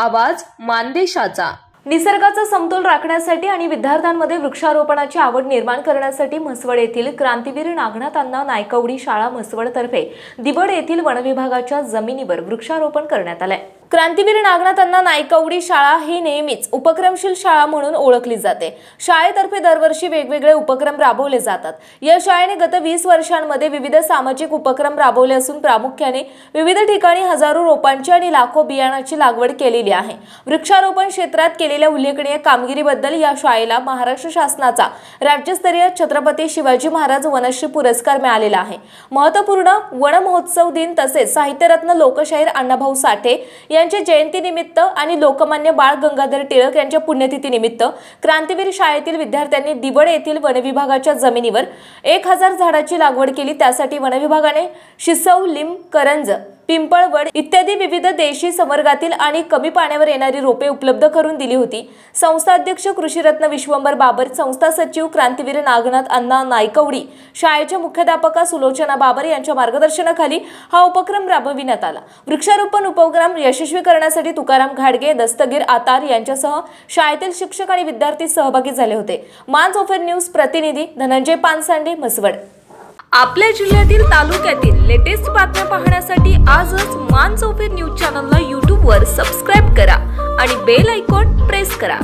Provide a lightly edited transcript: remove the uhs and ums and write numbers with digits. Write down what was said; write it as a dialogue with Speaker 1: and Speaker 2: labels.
Speaker 1: आवाज मानदेशाचा।
Speaker 2: निसर्गाचा समतोल राखण्यासाठी आणि विद्यार्थ्यांमध्ये वृक्षारोपणाची आवड निर्माण करण्यासाठी म्हसवड येथील क्रांतीवीर नागनाथ अण्णा नायकवडी शाळा म्हसवड तर्फे दिबड येथील वन विभागाच्या जमिनीवर वृक्षारोपण करण्यात आले। क्रांतीवीर नागनाथ अण्णा नायकवडी शाळा ही नेहमीच उपक्रमशील शाळा म्हणून ओळखली जाते। शाळेतर्फे दरवर्षी वेगवेगळे उपक्रम राबवले जातात। या शाळेने गत 20 वर्षांमध्ये विविध सामाजिक उपक्रम राबवले असून प्रामुख्याने विविध ठिकाणी हजारो रोपांची आणि लाखो बियाणांची लागवड केलेली आहे। वृक्षारोपण क्षेत्रात केलेल्या उल्लेखनीय कामगिरीबद्दल या शाळेला महाराष्ट्र शासनाचा राज्यस्तरीय छत्रपती शिवाजी महाराज वनश्री पुरस्कार मिळालेला आहे। महत्त्वपूर्ण वन महोत्सव दिन तसेच साहित्यरत्न लोकशाहीर अण्णाभाऊ साठे यांच्या जयंतीनिमित्त आणि लोकमान्य बाळ गंगाधर टिळक यांच्या पुण्यतिथीनिमित्त क्रांतीवीर शाळेतील विद्यार्थ्यांनी दिबड येथील वन विभागाच्या जमिनीवर 1000 झाडाची लागवड केली। त्यासाठी वन विभागाने शिसव, लिंब, करंज, पिंपळवड इत्यादी विविध देशी संवर्गातील आणि कमी पाण्यावर येणारी रोपे उपलब्ध करून दिली होती। संस्था अध्यक्ष कृषीरत्न विश्वंभर बाबर, संस्था सचिव क्रांतीवीर नागनाथ अण्णा नायकवडी, शाळेच्या मुख्याध्यापका सुलोचना बाबर यांच्या मार्गदर्शनाखाली हा उपक्रम राबविण्यात आला। वृक्षारोपण उपक्रम यशस्वी करण्यासाठी तुकाराम घाडगे, दस्तगीर आतार यांच्यासह शाळेतील शिक्षक आणि विद्यार्थी सहभागी झाले होते। मानसोफर न्यूज प्रतिनिधी धनंजय पानसांडे, म्हसवड।
Speaker 1: आपल्या जिल्ह्यातील तालुक्यातील लेटेस्ट बातम्या पाहण्यासाठी आजच मानसोफर न्यूज चॅनलला YouTube वर सबस्क्राइब करा आणि बेल आयकॉन प्रेस करा।